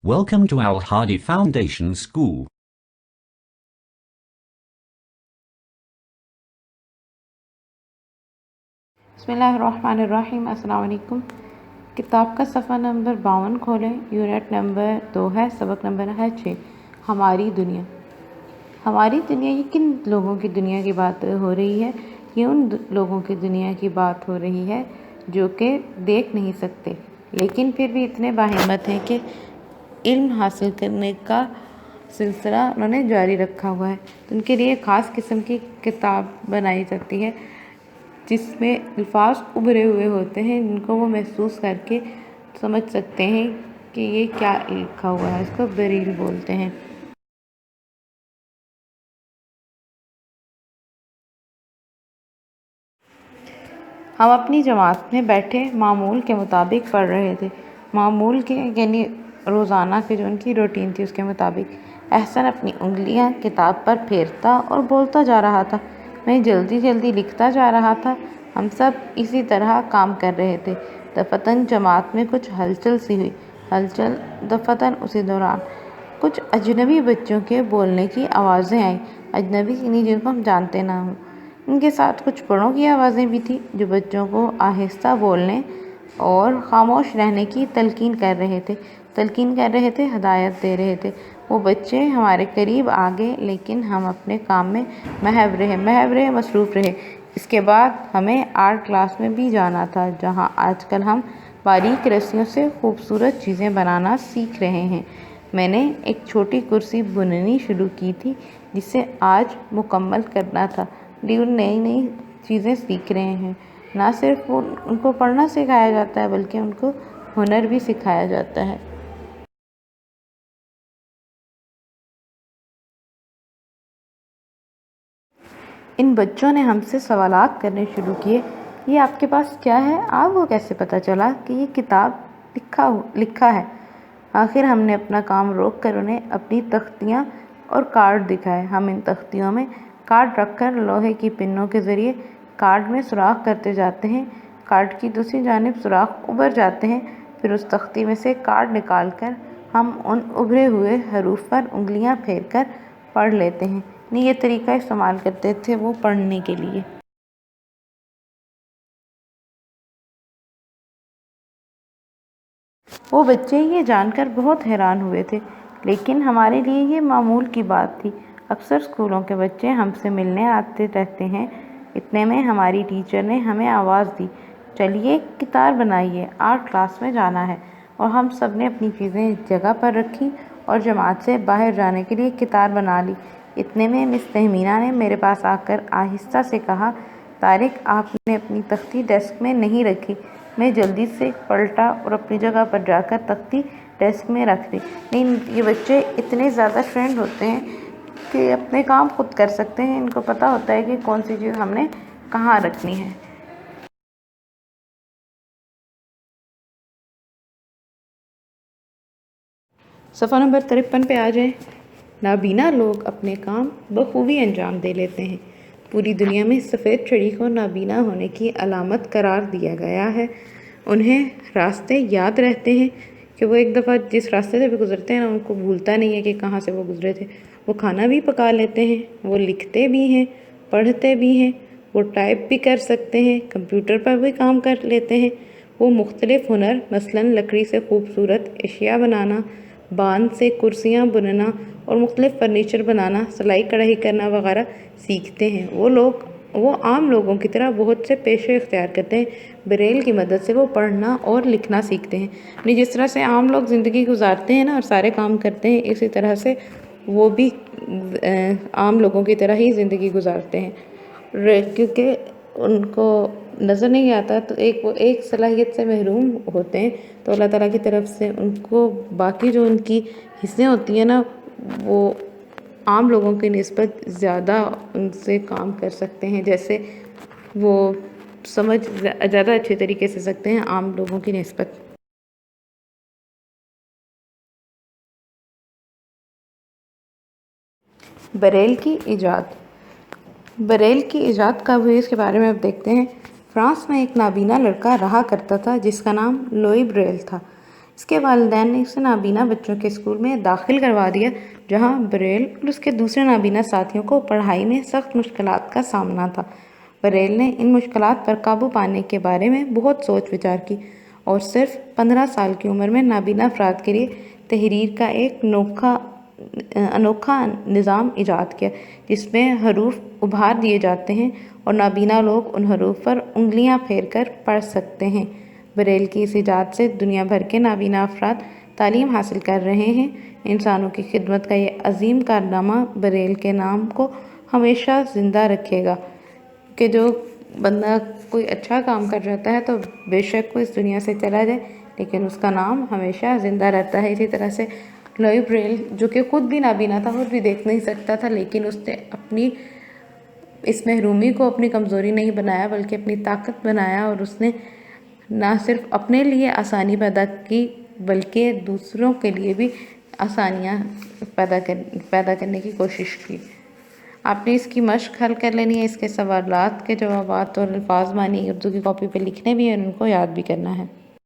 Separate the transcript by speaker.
Speaker 1: Welcome to Al Hadi Foundation School.
Speaker 2: बिस्मिल्लाहिर्रहमानिर्रहीम। अस्सलाम वालेकुम। किताब का सफ़ा नंबर 52 खोलें। यूनिट नंबर 2 है, सबक नंबर है 6। हमारी दुनिया। हमारी दुनिया, ये किन लोगों की दुनिया की बात हो रही है? ये उन लोगों की दुनिया की बात हो रही है जो कि देख नहीं सकते लेकिन फिर भी इतने बाहिम्मत हैं कि इल्म हासिल करने का सिलसिला उन्होंने जारी रखा हुआ है। तो उनके लिए ख़ास किस्म की किताब बनाई जाती है जिसमें अल्फाज उभरे हुए होते हैं, जिनको वो महसूस करके समझ सकते हैं कि ये क्या लिखा हुआ है। इसको बरील बोलते हैं। हम अपनी जमात में बैठे मामूल के मुताबिक पढ़ रहे थे। मामूल के यानी रोज़ाना की जो उनकी रूटीन थी उसके मुताबिक। एहसन अपनी उंगलियां किताब पर फेरता और बोलता जा रहा था। मैं जल्दी जल्दी लिखता जा रहा था। हम सब इसी तरह काम कर रहे थे। दफ़तन जमात में कुछ हलचल सी हुई। हलचल दफ़तन उसी दौरान कुछ अजनबी बच्चों के बोलने की आवाज़ें आईं। अजनबी यानी जिनको हम जानते ना हों। उनके साथ कुछ बड़ों की आवाज़ें भी थी जो बच्चों को आहिस्ता बोलने और ख़ामोश रहने की तलकीन कर रहे थे, हदायत दे रहे थे। वो बच्चे हमारे करीब आ गए लेकिन हम अपने काम में मसरूफ़ रहे। इसके बाद हमें आर्ट क्लास में भी जाना था जहाँ आजकल हम बारीक रस्सियों से खूबसूरत चीज़ें बनाना सीख रहे हैं। मैंने एक छोटी कुर्सी बुननी शुरू की थी जिसे आज मुकम्मल करना था। ड्यूड नई नई चीज़ें सीख रहे हैं। ना सिर्फ उनको पढ़ना सिखाया जाता है बल्कि उनको हुनर भी सिखाया जाता है। इन बच्चों ने हमसे सवालात करने शुरू किए। ये आपके पास क्या है? आपको कैसे पता चला कि ये किताब लिखा है? आखिर हमने अपना काम रोक कर उन्हें अपनी तख्तियाँ और कार्ड दिखाए। हम इन तख्तियों में कार्ड रखकर लोहे की पिनों के ज़रिए कार्ड में सुराख करते जाते हैं। कार्ड की दूसरी जानिब सुराख उभर जाते हैं। फिर उस तख्ती में से कार्ड निकालकर हम उन उभरे हुए हरूफ पर उंगलियां फेरकर पढ़ लेते हैं। ये तरीका इस्तेमाल करते थे वो पढ़ने के लिए। वो बच्चे ये जानकर बहुत हैरान हुए थे लेकिन हमारे लिए ये मामूल की बात थी। अक्सर स्कूलों के बच्चे हमसे मिलने आते रहते हैं। इतने में हमारी टीचर ने हमें आवाज़ दी, चलिए किताब बनाइए, आर्ट क्लास में जाना है। और हम सब ने अपनी चीज़ें जगह पर रखी और जमात से बाहर जाने के लिए किताब बना ली। इतने में मिस तहमीना ने मेरे पास आकर आहिस्ता से कहा, तारिक आपने अपनी तख्ती डेस्क में नहीं रखी। मैं जल्दी से पलटा और अपनी जगह पर जाकर तख्ती डेस्क में रख दी। नहीं, ये बच्चे इतने ज़्यादा ट्रेंड होते हैं कि अपने काम खुद कर सकते हैं। इनको पता होता है कि कौन सी चीज़ हमने कहाँ रखनी है। सफ़ा नंबर 53 पे आ जाएं। नाबीना लोग अपने काम बखूबी अंजाम दे लेते हैं। पूरी दुनिया में सफ़ेद चिड़ी को नाबीना होने की अलामत करार दिया गया है। उन्हें रास्ते याद रहते हैं कि वो एक दफ़ा जिस रास्ते से भी गुज़रते हैं ना, उनको भूलता नहीं है कि कहाँ से वो गुज़रे थे। वो खाना भी पका लेते हैं, वो लिखते भी हैं, पढ़ते भी हैं, वो टाइप भी कर सकते हैं, कंप्यूटर पर भी काम कर लेते हैं। वो मुख्तलिफ़ हुनर मसलन लकड़ी से खूबसूरत अशिया बनाना, बांध से कुर्सियाँ बुनना और मुख्तलिफ़ फ़र्नीचर बनाना, सिलाई कढ़ाई करना वगैरह सीखते हैं। वो आम लोगों की तरह बहुत से पेशे इख्तियार करते हैं। ब्रेल की मदद से वो पढ़ना और लिखना सीखते हैं। यानी जिस तरह से आम लोग ज़िंदगी गुजारते हैं ना और सारे काम करते हैं, इसी तरह से वो भी आम लोगों की तरह ही ज़िंदगी गुजारते हैं। क्योंकि उनको नज़र नहीं आता तो वो एक सलाहियत से महरूम होते हैं, तो अल्लाह ताला की तरफ से उनको बाकी जो उनकी हिस्सें होती हैं ना, वो आम लोगों की निस्बत ज़्यादा उनसे काम कर सकते हैं। जैसे वो समझ ज़्यादा अच्छे तरीके से सकते हैं आम लोगों की निस्बत। बरेल की ईजाद कब हुई इसके बारे में अब देखते हैं। फ्रांस में एक नाबीना लड़का रहा करता था जिसका नाम लोई ब्रेल था। اس کے والدین نے اسے نابینا بچوں کے اسکول میں داخل کروا دیا، جہاں بریل اور اس کے دوسرے نابینا ساتھیوں کو پڑھائی میں سخت مشکلات کا سامنا تھا۔ بریل نے ان مشکلات پر قابو پانے کے بارے میں بہت سوچ وچار کی اور صرف 15 سال کی عمر میں نابینا افراد کے لیے تحریر کا ایک انوکھا نظام ایجاد کیا، جس میں حروف ابھار دیے جاتے ہیں اور نابینا لوگ ان حروف پر انگلیاں پھیر کر پڑھ سکتے ہیں۔ بریل کی اس ایجاد سے دنیا بھر کے نابینا افراد تعلیم حاصل کر رہے ہیں۔ انسانوں کی خدمت کا یہ عظیم کارنامہ بریل کے نام کو ہمیشہ زندہ رکھے گا، کہ جو بندہ کوئی اچھا کام کر جاتا ہے تو بے شک وہ اس دنیا سے چلا جائے، لیکن اس کا نام ہمیشہ زندہ رہتا ہے۔ اسی طرح سے لوئی بریل، جو کہ خود بھی نابینا تھا، خود بھی دیکھ نہیں سکتا تھا، لیکن اس نے اپنی اس محرومی کو اپنی کمزوری نہیں بنایا بلکہ اپنی طاقت بنایا، اور اس نے نہ صرف اپنے لیے آسانی پیدا کی بلکہ دوسروں کے لیے بھی آسانیاں پیدا کرنے کی کوشش کی۔ آپ نے اس کی مشق حل کر لینی ہے، اس کے سوالات کے جوابات اور الفاظ معنی اردو کی کاپی پہ لکھنے بھی ہیں اور ان کو یاد بھی کرنا ہے۔